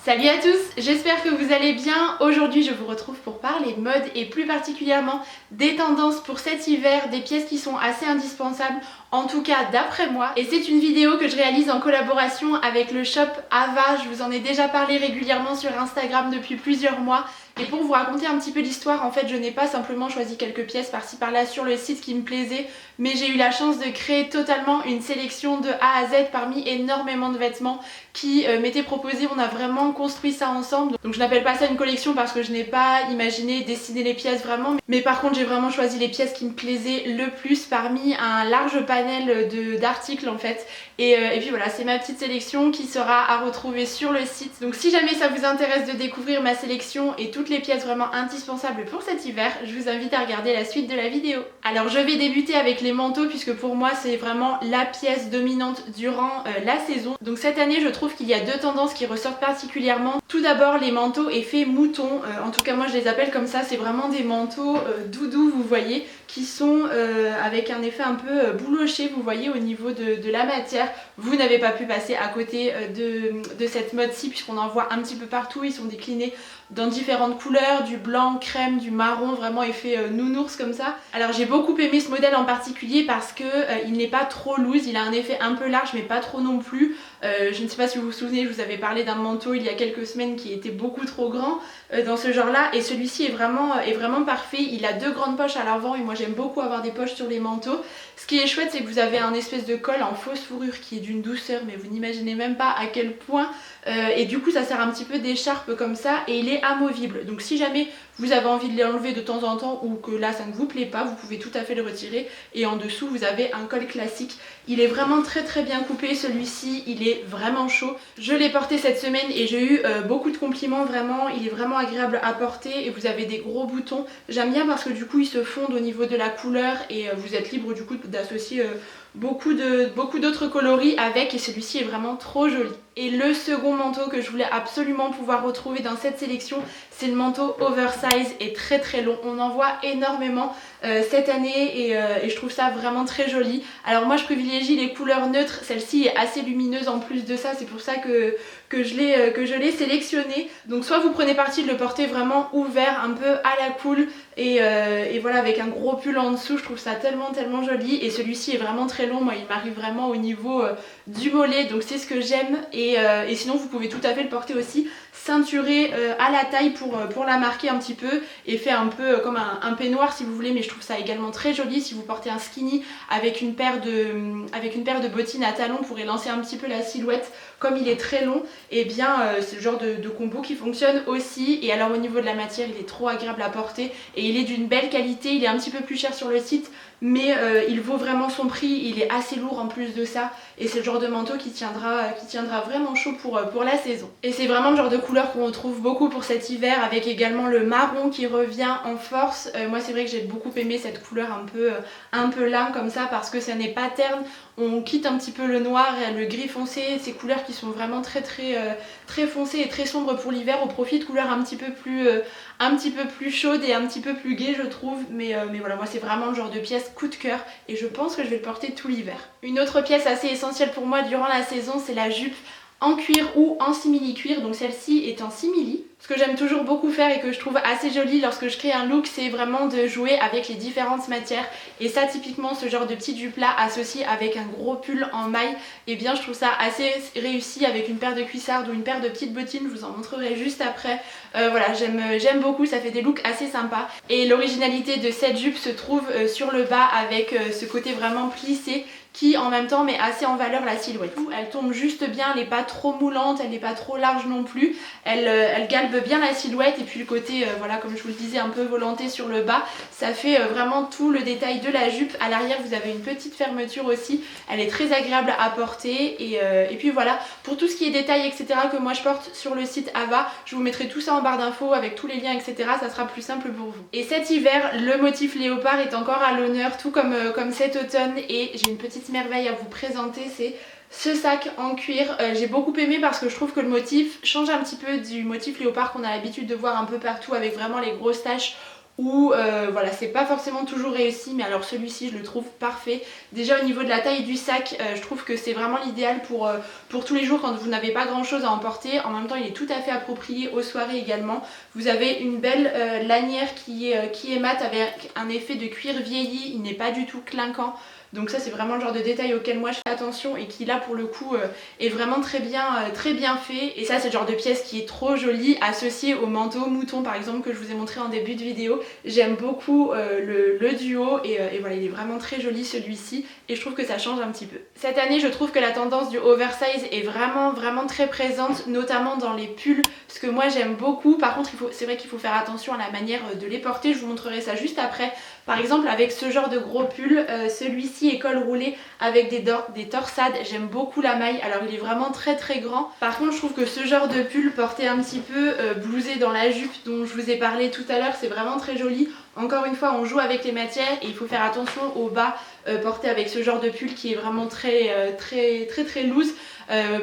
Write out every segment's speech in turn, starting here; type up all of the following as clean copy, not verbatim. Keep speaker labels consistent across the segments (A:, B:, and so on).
A: Salut à tous, j'espère que vous allez bien. Aujourd'hui je vous retrouve pour parler mode et plus particulièrement des tendances pour cet hiver, des pièces qui sont assez indispensables, en tout cas d'après moi. Et c'est une vidéo que je réalise en collaboration avec le shop Ava. Je vous en ai déjà parlé régulièrement sur Instagram depuis plusieurs mois. Et pour vous raconter un petit peu l'histoire, en fait je n'ai pas simplement choisi quelques pièces par-ci par-là sur le site qui me plaisaient, mais j'ai eu la chance de créer totalement une sélection de A à Z parmi énormément de vêtements qui m'étaient proposés. On a vraiment construit ça ensemble. Donc je n'appelle pas ça une collection parce que je n'ai pas imaginé dessiner les pièces vraiment, mais par contre j'ai vraiment choisi les pièces qui me plaisaient le plus parmi un large panel d'articles en fait. Et puis voilà, c'est ma petite sélection qui sera à retrouver sur le site. Donc si jamais ça vous intéresse de découvrir ma sélection et toutes les pièces vraiment indispensables pour cet hiver, je vous invite à regarder la suite de la vidéo. Alors je vais débuter avec les manteaux puisque pour moi c'est vraiment la pièce dominante durant la saison. Donc cette année je trouve qu'il y a deux tendances qui ressortent particulièrement. Tout d'abord les manteaux effet mouton, en tout cas moi je les appelle comme ça, c'est vraiment des manteaux doudou vous voyez, qui sont avec un effet un peu bouloché vous voyez au niveau de la matière. Vous n'avez pas pu passer à côté de cette mode-ci puisqu'on en voit un petit peu partout, ils sont déclinés dans différentes couleurs, du blanc, crème, du marron, vraiment effet nounours comme ça. Alors j'ai beaucoup aimé ce modèle en particulier parce que il n'est pas trop loose, il a un effet un peu large mais pas trop non plus. Je ne sais pas si vous vous souvenez, je vous avais parlé d'un manteau il y a quelques semaines qui était beaucoup trop grand dans ce genre là, et celui-ci est vraiment parfait. Il a deux grandes poches à l'avant et moi j'aime beaucoup avoir des poches sur les manteaux. Ce qui est chouette c'est que vous avez un espèce de col en fausse fourrure qui est d'une douceur mais vous n'imaginez même pas à quel point, et du coup ça sert un petit peu d'écharpe comme ça et il est amovible. Donc si jamais vous avez envie de l'enlever de temps en temps ou que là ça ne vous plaît pas, vous pouvez tout à fait le retirer et en dessous vous avez un col classique. Il est vraiment très bien coupé celui-ci, il est vraiment chaud. Je l'ai porté cette semaine et j'ai eu beaucoup de compliments, vraiment il est vraiment agréable à porter et vous avez des gros boutons. J'aime bien parce que du coup ils se fondent au niveau de la couleur et vous êtes libre du coup d'associer beaucoup d'autres coloris avec, et celui-ci est vraiment trop joli. Et le second manteau que je voulais absolument pouvoir retrouver dans cette sélection, c'est le manteau oversize et très long. On en voit énormément cette année et je trouve ça vraiment très joli. Alors moi je privilégie les couleurs neutres, celle-ci est assez lumineuse en plus de ça, c'est pour ça que je l'ai sélectionné. Donc soit vous prenez parti de le porter vraiment ouvert, un peu à la cool, et voilà avec un gros pull en dessous, je trouve ça tellement joli. Et celui-ci est vraiment très long, moi il m'arrive vraiment au niveau du mollet, donc c'est ce que j'aime. Et sinon vous pouvez tout à fait le porter aussi ceinturé à la taille pour la marquer un petit peu et fait un peu comme un peignoir si vous voulez, mais je trouve ça également très joli. Si vous portez un skinny avec une paire de bottines à talons pour élancer un petit peu la silhouette, comme il est très long, et bien c'est le genre de combo qui fonctionne aussi. Et alors au niveau de la matière il est trop agréable à porter et il est d'une belle qualité. Il est un petit peu plus cher sur le site mais il vaut vraiment son prix, il est assez lourd en plus de ça et c'est le genre de manteau qui tiendra vraiment chaud pour la saison. Et c'est vraiment le genre de couleur qu'on retrouve beaucoup pour cet hiver, avec également le marron qui revient en force. Moi c'est vrai que j'ai beaucoup aimé cette couleur un peu lin comme ça parce que ça n'est pas terne. On quitte un petit peu le noir et le gris foncé, ces couleurs qui sont vraiment très foncées et très sombres pour l'hiver, au profit de couleurs un petit peu plus chaudes et un petit peu plus gaies je trouve. Mais voilà, moi c'est vraiment le genre de pièce coup de cœur et je pense que je vais le porter tout l'hiver. Une autre pièce assez essentielle pour moi durant la saison, c'est la jupe en cuir ou en simili-cuir. Donc celle-ci est en simili. Ce que j'aime toujours beaucoup faire et que je trouve assez joli lorsque je crée un look, c'est vraiment de jouer avec les différentes matières. Et ça typiquement ce genre de petite jupe là associée avec un gros pull en maille, et bien je trouve ça assez réussi avec une paire de cuissardes ou une paire de petites bottines, je vous en montrerai juste après. Voilà, j'aime beaucoup, ça fait des looks assez sympas. Et l'originalité de cette jupe se trouve sur le bas avec ce côté vraiment plissé qui en même temps met assez en valeur la silhouette. Elle tombe juste bien, elle n'est pas trop moulante, elle n'est pas trop large non plus, elle galbe bien la silhouette, et puis le côté voilà comme je vous le disais un peu volanté sur le bas, ça fait vraiment tout le détail de la jupe. À l'arrière vous avez une petite fermeture aussi, elle est très agréable à porter et puis voilà, pour tout ce qui est détails etc que moi je porte sur le site Ava, je vous mettrai tout ça en barre d'infos avec tous les liens etc, ça sera plus simple pour vous. Et cet hiver le motif léopard est encore à l'honneur, tout comme cet automne, et j'ai une petite merveille à vous présenter, c'est ce sac en cuir. J'ai beaucoup aimé parce que je trouve que le motif change un petit peu du motif léopard qu'on a l'habitude de voir un peu partout avec vraiment les grosses taches ou voilà, c'est pas forcément toujours réussi, mais alors celui-ci je le trouve parfait. Déjà au niveau de la taille du sac, je trouve que c'est vraiment l'idéal pour tous les jours quand vous n'avez pas grand chose à emporter. En même temps il est tout à fait approprié aux soirées également. Vous avez une belle lanière qui est mate avec un effet de cuir vieilli, il n'est pas du tout clinquant. Donc ça c'est vraiment le genre de détail auquel moi je fais attention et qui là pour le coup est vraiment très bien fait. Et ça c'est le genre de pièce qui est trop jolie associée au manteau mouton par exemple que je vous ai montré en début de vidéo. J'aime beaucoup le duo et voilà, il est vraiment très joli celui-ci et je trouve que ça change un petit peu. Cette année je trouve que la tendance du oversize est vraiment très présente, notamment dans les pulls, ce que moi j'aime beaucoup. Par contre c'est vrai qu'il faut faire attention à la manière de les porter, je vous montrerai ça juste après. Par exemple avec ce genre de gros pull, celui-ci est col roulé avec des torsades, j'aime beaucoup la maille, alors il est vraiment très grand. Par contre je trouve que ce genre de pull porté un petit peu blousé dans la jupe dont je vous ai parlé tout à l'heure, c'est vraiment très joli. Encore une fois on joue avec les matières et il faut faire attention au bas porté avec ce genre de pull qui est vraiment très loose.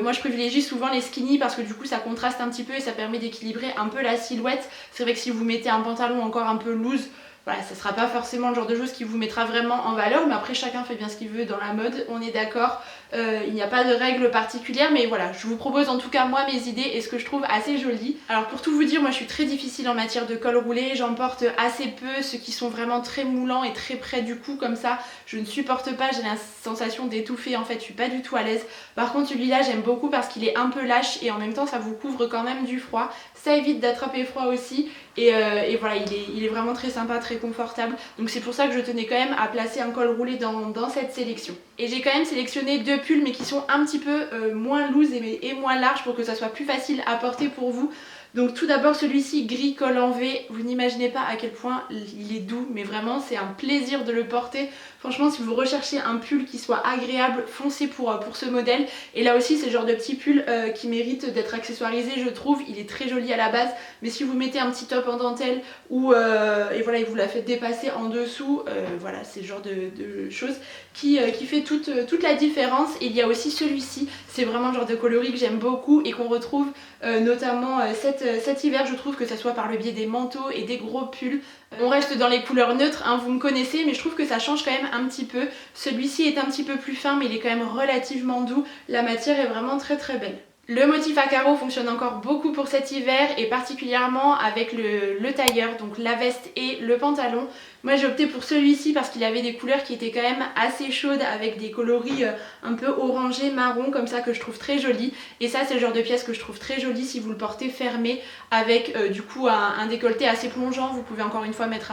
A: Moi je privilégie souvent les skinny parce que du coup ça contraste un petit peu et ça permet d'équilibrer un peu la silhouette. C'est vrai que si vous mettez un pantalon encore un peu loose, voilà, ça sera pas forcément le genre de chose qui vous mettra vraiment en valeur, mais après chacun fait bien ce qu'il veut dans la mode, on est d'accord. Il n'y a pas de règles particulières, mais voilà, je vous propose en tout cas moi mes idées et ce que je trouve assez joli. Alors pour tout vous dire, moi je suis très difficile en matière de col roulé, j'en porte assez peu, ceux qui sont vraiment très moulants et très près du cou comme ça, je ne supporte pas, j'ai la sensation d'étouffer en fait, je suis pas du tout à l'aise. Par contre celui-là j'aime beaucoup parce qu'il est un peu lâche et en même temps ça vous couvre quand même du froid, ça évite d'attraper froid aussi et voilà, il est vraiment très sympa, très confortable, donc c'est pour ça que je tenais quand même à placer un col roulé dans cette sélection. Et j'ai quand même sélectionné deux pulls mais qui sont un petit peu moins loose et moins larges pour que ça soit plus facile à porter pour vous. Donc tout d'abord celui-ci gris col en V, vous n'imaginez pas à quel point il est doux, mais vraiment c'est un plaisir de le porter. Franchement si vous recherchez un pull qui soit agréable, foncez pour ce modèle. Et là aussi c'est le genre de petit pull qui mérite d'être accessoirisé je trouve, il est très joli à la base, mais si vous mettez un petit top en dentelle ou et voilà, et vous la faites dépasser en dessous, voilà c'est le genre de choses qui fait toute la différence. Et il y a aussi celui-ci, c'est vraiment le genre de coloris que j'aime beaucoup et qu'on retrouve notamment cet hiver je trouve, que ce soit par le biais des manteaux et des gros pulls. On reste dans les couleurs neutres, hein, vous me connaissez, mais je trouve que ça change quand même un petit peu. Celui-ci est un petit peu plus fin mais il est quand même relativement doux, la matière est vraiment très belle. Le motif à carreaux fonctionne encore beaucoup pour cet hiver et particulièrement avec le tailleur, donc la veste et le pantalon. Moi j'ai opté pour celui-ci parce qu'il avait des couleurs qui étaient quand même assez chaudes avec des coloris un peu orangé, marron comme ça que je trouve très joli. Et ça c'est le genre de pièce que je trouve très jolie si vous le portez fermé avec du coup un décolleté assez plongeant. Vous pouvez encore une fois mettre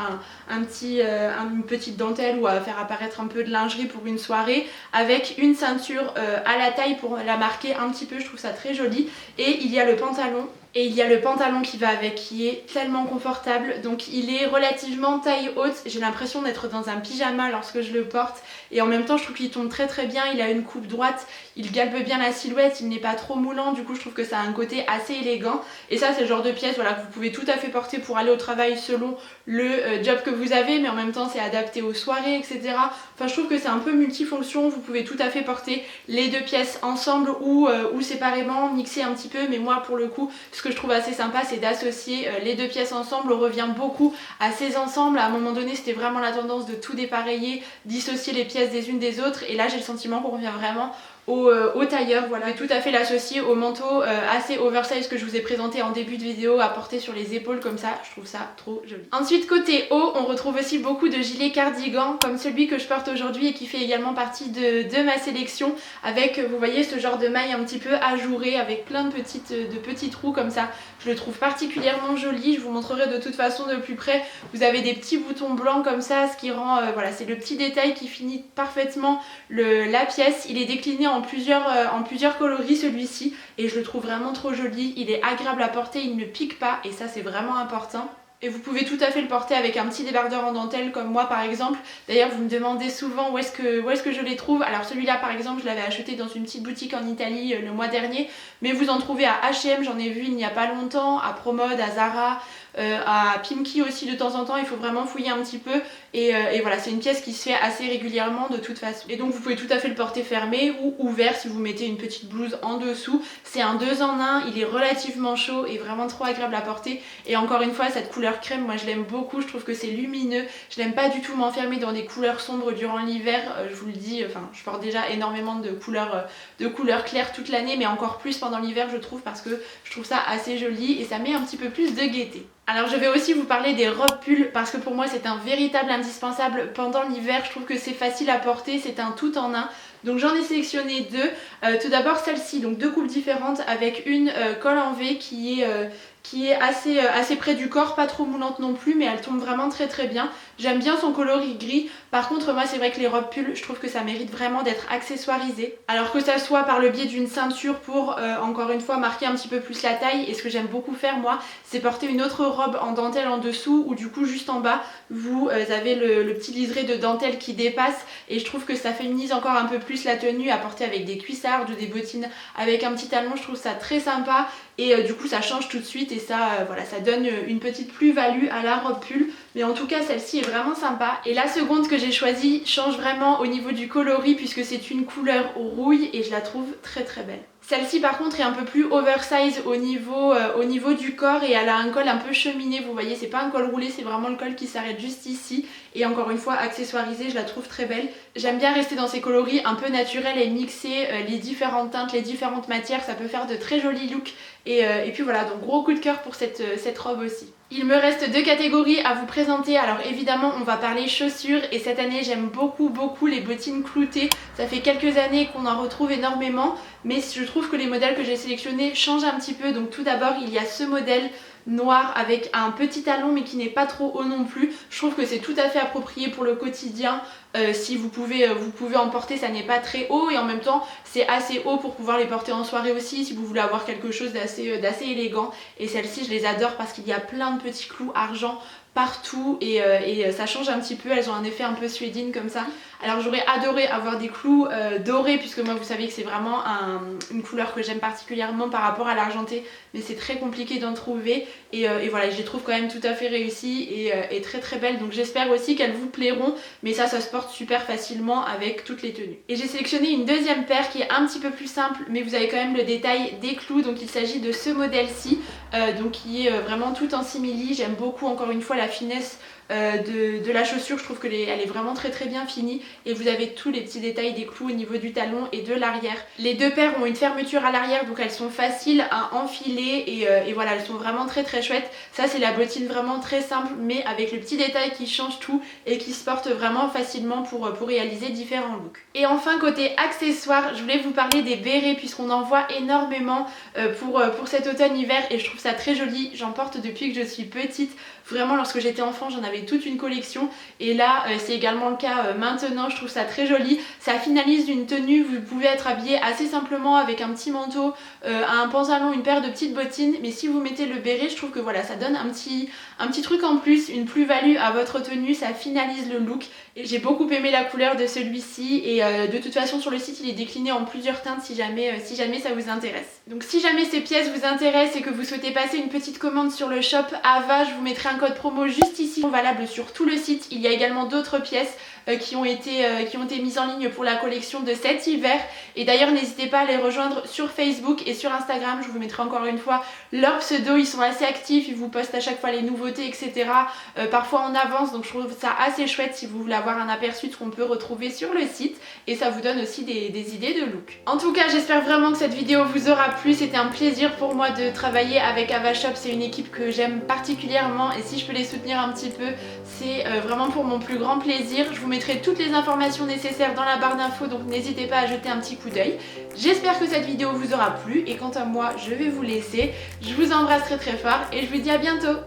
A: une petite dentelle ou faire apparaître un peu de lingerie pour une soirée avec une ceinture à la taille pour la marquer un petit peu, je trouve ça très joli. Et il y a le pantalon. Et il y a le pantalon qui va avec, qui est tellement confortable, donc il est relativement taille haute, j'ai l'impression d'être dans un pyjama lorsque je le porte et en même temps je trouve qu'il tombe très bien, il a une coupe droite, il galbe bien la silhouette, il n'est pas trop moulant, du coup je trouve que ça a un côté assez élégant et ça c'est le genre de pièce voilà, que vous pouvez tout à fait porter pour aller au travail selon le job que vous avez, mais en même temps c'est adapté aux soirées etc. Enfin je trouve que c'est un peu multifonction, vous pouvez tout à fait porter les deux pièces ensemble ou séparément, mixer un petit peu, mais moi pour le coup ce que je trouve assez sympa c'est d'associer les deux pièces ensemble. On revient beaucoup à ces ensembles, à un moment donné c'était vraiment la tendance de tout dépareiller, dissocier les pièces des unes des autres et là j'ai le sentiment qu'on revient vraiment au tailleur, voilà, et tout à fait l'associer au manteau assez oversize que je vous ai présenté en début de vidéo à porter sur les épaules comme ça, je trouve ça trop joli. Ensuite côté haut, on retrouve aussi beaucoup de gilets cardigans comme celui que je porte aujourd'hui et qui fait également partie de ma sélection avec, vous voyez, ce genre de maille un petit peu ajourée avec plein de petits trous comme ça. Je le trouve particulièrement joli, je vous montrerai de toute façon de plus près. Vous avez des petits boutons blancs comme ça, ce qui rend, voilà, c'est le petit détail qui finit parfaitement la pièce. Il est décliné en plusieurs coloris celui-ci et je le trouve vraiment trop joli. Il est agréable à porter, il ne pique pas et ça c'est vraiment important. Et vous pouvez tout à fait le porter avec un petit débardeur en dentelle comme moi par exemple. D'ailleurs vous me demandez souvent où est-ce que je les trouve. Alors celui-là par exemple je l'avais acheté dans une petite boutique en Italie le mois dernier. Mais vous en trouvez à H&M, j'en ai vu il n'y a pas longtemps, à Promode, à Zara, à Pimki aussi de temps en temps. Il faut vraiment fouiller un petit peu. Et voilà, c'est une pièce qui se fait assez régulièrement de toute façon. Et donc vous pouvez tout à fait le porter fermé ou ouvert si vous mettez une petite blouse en dessous. C'est un 2 en 1, il est relativement chaud et vraiment trop agréable à porter. Et encore une fois cette couleur couleur crème, moi je l'aime beaucoup, je trouve que c'est lumineux, je n'aime pas du tout m'enfermer dans des couleurs sombres durant l'hiver, je vous le dis, enfin je porte déjà énormément de couleurs claires toute l'année, mais encore plus pendant l'hiver je trouve, parce que je trouve ça assez joli et ça met un petit peu plus de gaieté. Alors je vais aussi vous parler des robes pulls parce que pour moi c'est un véritable indispensable pendant l'hiver, je trouve que c'est facile à porter, c'est un tout en un. Donc j'en ai sélectionné deux. Tout d'abord celle-ci, donc deux coupes différentes avec une col en V qui est assez près du corps, pas trop moulante non plus, mais elle tombe vraiment très très bien. J'aime bien son coloris gris. Par contre moi c'est vrai que les robes pulls, je trouve que ça mérite vraiment d'être accessoirisé. Alors que ça soit par le biais d'une ceinture pour encore une fois marquer un petit peu plus la taille, et ce que j'aime beaucoup faire moi, c'est porter une autre robe en dentelle en dessous, ou du coup juste en bas vous avez le petit liseré de dentelle qui dépasse, et je trouve que ça féminise encore un peu plus la tenue à porter avec des cuissardes ou des bottines avec un petit talon. Je trouve ça très sympa et du coup ça change tout de suite, et ça voilà, ça donne une petite plus-value à la robe pull. Mais en tout cas celle-ci est vraiment sympa. Et la seconde que j'ai choisie change vraiment au niveau du coloris puisque c'est une couleur rouille et je la trouve très très belle. Celle-ci par contre est un peu plus oversize au niveau du corps, et elle a un col un peu cheminé, vous voyez, c'est pas un col roulé, c'est vraiment le col qui s'arrête juste ici, et encore une fois accessoirisée, je la trouve très belle. J'aime bien rester dans ces coloris un peu naturels et mixer les différentes teintes, les différentes matières, ça peut faire de très jolis looks, et puis voilà, donc gros coup de cœur pour cette robe aussi. Il me reste deux catégories à vous présenter. Alors évidemment on va parler chaussures, et cette année j'aime beaucoup les bottines cloutées. Ça fait quelques années qu'on en retrouve énormément, mais je trouve que les modèles que j'ai sélectionnés changent un petit peu. Donc tout d'abord il y a ce modèle noir avec un petit talon mais qui n'est pas trop haut non plus. Je trouve que c'est tout à fait approprié pour le quotidien. Si vous pouvez en porter, ça n'est pas très haut, et en même temps c'est assez haut pour pouvoir les porter en soirée aussi si vous voulez avoir quelque chose d'assez élégant. Et celles-ci je les adore parce qu'il y a plein de petits clous argent partout, et ça change un petit peu, elles ont un effet un peu suédine comme ça. Alors j'aurais adoré avoir des clous dorés, puisque moi vous savez que c'est vraiment une couleur que j'aime particulièrement par rapport à l'argenté, mais c'est très compliqué d'en trouver, et voilà, je les trouve quand même tout à fait réussies et très très belles. Donc j'espère aussi qu'elles vous plairont, mais ça se porte super facilement avec toutes les tenues. Et j'ai sélectionné une deuxième paire qui est un petit peu plus simple, mais vous avez quand même le détail des clous. Donc il s'agit de ce modèle-ci, donc qui est vraiment tout en simili. J'aime beaucoup encore une fois la finesse de la chaussure, je trouve qu'elle est vraiment très très bien finie, et vous avez tous les petits détails des clous au niveau du talon et de l'arrière. Les deux paires ont une fermeture à l'arrière, donc elles sont faciles à enfiler, et voilà, elles sont vraiment très très chouettes. Ça c'est la bottine vraiment très simple, mais avec le petit détail qui change tout et qui se porte vraiment facilement pour réaliser différents looks. Et enfin côté accessoires, je voulais vous parler des bérets, puisqu'on en voit énormément pour cet automne-hiver, et je trouve ça très joli. J'en porte depuis que je suis petite. Vraiment lorsque j'étais enfant j'en avais toute une collection, et là c'est également le cas maintenant. Je trouve ça très joli, ça finalise une tenue. Vous pouvez être habillé assez simplement avec un petit manteau, un pantalon, une paire de petites bottines, mais si vous mettez le béret, je trouve que voilà, ça donne un petit truc en plus, une plus-value à votre tenue, ça finalise le look. Et j'ai beaucoup aimé la couleur de celui-ci, et de toute façon sur le site il est décliné en plusieurs teintes si jamais ça vous intéresse. Donc si jamais ces pièces vous intéressent et que vous souhaitez passer une petite commande sur le shop Ava, je vous mettrai un code promo juste ici, valable sur tout le site. Il y a également d'autres pièces qui ont été mises en ligne pour la collection de cet hiver, et d'ailleurs n'hésitez pas à les rejoindre sur Facebook et sur Instagram. Je vous mettrai encore une fois leur pseudo, ils sont assez actifs, ils vous postent à chaque fois les nouveautés etc, parfois en avance, donc je trouve ça assez chouette si vous voulez avoir un aperçu de ce qu'on peut retrouver sur le site, et ça vous donne aussi des idées de look. En tout cas j'espère vraiment que cette vidéo vous aura plu, c'était un plaisir pour moi de travailler avec Ava Shop, c'est une équipe que j'aime particulièrement, et si je peux les soutenir un petit peu, c'est vraiment pour mon plus grand plaisir. Je vous mettrai toutes les informations nécessaires dans la barre d'infos, donc n'hésitez pas à jeter un petit coup d'œil. J'espère que cette vidéo vous aura plu, et quant à moi je vais vous laisser. Je vous embrasse très très fort et je vous dis à bientôt.